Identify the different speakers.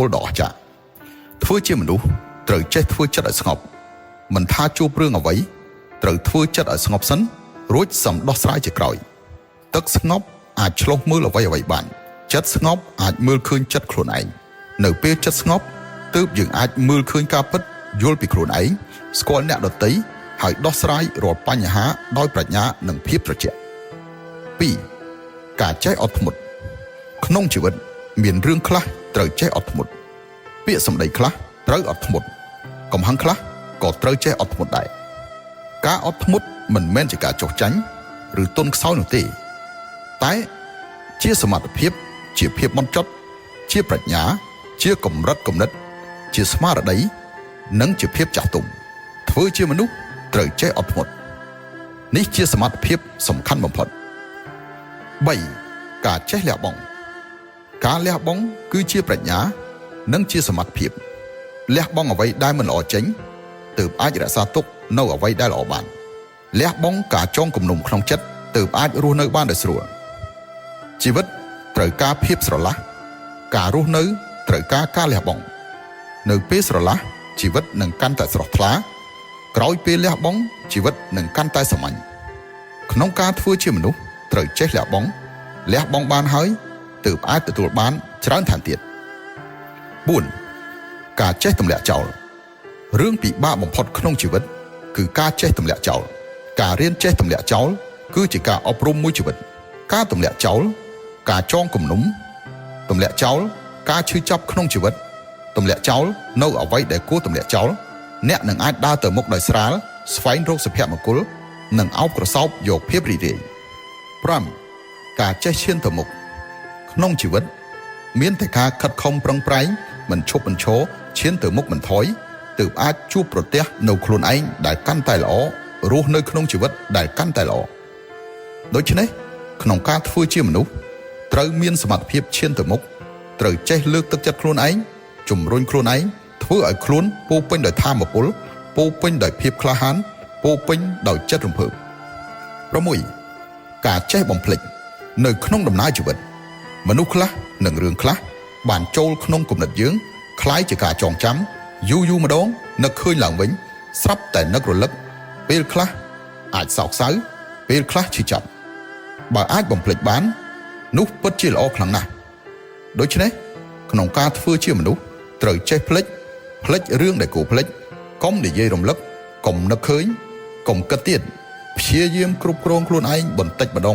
Speaker 1: ពលដ៏អស្ចារ្យធ្វើជាមនុស្សត្រូវចេះធ្វើចិត្តឲ្យស្ងប់មិនថាជួបរឿងអ្វីត្រូវធ្វើចិត្តឲ្យស្ងប់សិនរួចសំដោះស្រាយជាក្រោយទឹកស្ងប់អាចឆ្លុះមើលអ្វីបានចិត្តស្ងប់អាចមើលឃើញចិត្តខ្លួនឯងនៅពេលចិត្តស្ងប់ទើបយើងអាចមើលឃើញការពិតយល់ពីខ្លួនឯងស្គាល់អ្នកដទៃហើយដោះស្រាយរាល់បញ្ហាដោយប្រាជ្ញានិងភាពត្រជាក់ 2. ការចេះអត់ធ្មត់ក្នុងជីវិតមានរឿងខ្លះត្រូវចេះអត់ធ្មត់ពាក្យសម្ដីខ្លះត្រូវអត់ធ្មត់កំហឹងខ្លះក៏ត្រូវចេះអត់ធ្មត់ដែរការអត់ធ្មត់មិនមែនជាការចុះចាញ់ឬទន់ខ្សោយនោះទេតែជាសមត្ថភាពជាភាពបន់ចត់ជាប្រាជ្ញាជាកម្រិតគំនិតជាស្មារតីនិងជាភាពចាស់ទុំធ្វើជាមនុស្សត្រូវចេះអត់ធ្មត់នេះជាសមត្ថភាពសំខាន់បំផុត 3. ការចេះលះបង់ការលះបង់គឺជាប្រាជ្ញានិងជាសមត្ថភាពលះបង់អ្វីដែលមិនល្អចេញទើបអាចរក្សាទុកនៅអ្វីដែលល្អបានលះបង់ការចងគំនុំក្នុងចិត្តទើបអាចរស់នៅបានដោយស្រួលជីវិតត្រូវការភាពស្រឡះការរស់នៅត្រូវការលះបង់នៅពេលស្រឡះជីវិតនឹងកាន់តែស្រស់ថ្លាក្រោយពេលលះបង់ជីវិតនឹងកាន់តែសាមញ្ញក្នុងការធ្វើជាមនុស្សត្រូវចេះលះបង់បានហើយទើបអាចទទួលបានច្រើនថែមទៀត 4. ការចេះទម្លាក់ចោលរឿងពិបាកបំផុតក្នុងជីវិតគឺការចេះទម្លាក់ចោលការរៀនចេះទម្លាក់ចោលគឺជាការអប់រំមួយជីវិតការទម្លាក់ចោលការចងគំនុំទម្លាក់ចោលការឈឺចាប់ក្នុងជីវិតទម្លាក់ចោលនៅអ្វីដែលគួរទម្លាក់ចោលអ្នកនឹងអាចដើរទៅមុខដោយស្រាលស្វែងរកសុភមង្គលនិងអោបក្រសោបយកភាពរីករាយ 5. ការចេះឈានទៅមុខក្នុងជីវិតមានតែការខិតខំប្រឹងប្រែងមិនឈប់មិនឈរឈានទៅមុខមិនថយទើបអាចជួបប្រទះនៅខ្លួនឯងដែលកាន់តែល្អរស់នៅក្នុងជីវិតដែលកាន់តែល្អដូច្នេះក្នុងការធ្វើជាមនុស្សត្រូវមានសមត្ថភាពឈានទៅមុខត្រូវចេះលើកទឹកចិត្តខ្លួនឯងជំរុញខ្លួនឯងធ្វើឲ្យខ្លួនពោពេញដោយថាមពលពោពេញដោយភាពក្លាហានពោពេញដោយចិត្តរំភើប 6. ការចេះបំភ្លេចនៅក្នុងដំណើរជីវិតមនុស្សខ្លះនិងរឿងខ្លះបានចូលក្នុងគំនិតយើងคล้ายជាការចងចាំយូរម្ដងនឹកឃើញឡើងវិញស្រាប់តែនឹករលឹកពេលខ្លះអាចសោកសៅពេលខ្លះឈឺចាប់បើអាចបំភ្លេចបាននោះពិតជាល្អខ្លាំងណាស់ដូច្នេះក្នុងការធ្វើជាមនុស្សត្រូវចេះភ្លេចរឿងដែលគួរភ្លេចកុំនិយាយរំលឹកកុំនឹកឃើញកុំគិតទៀតព្យាយាមគ្រប់គ្រងខ្លួនឯងបន្តិចម្ដង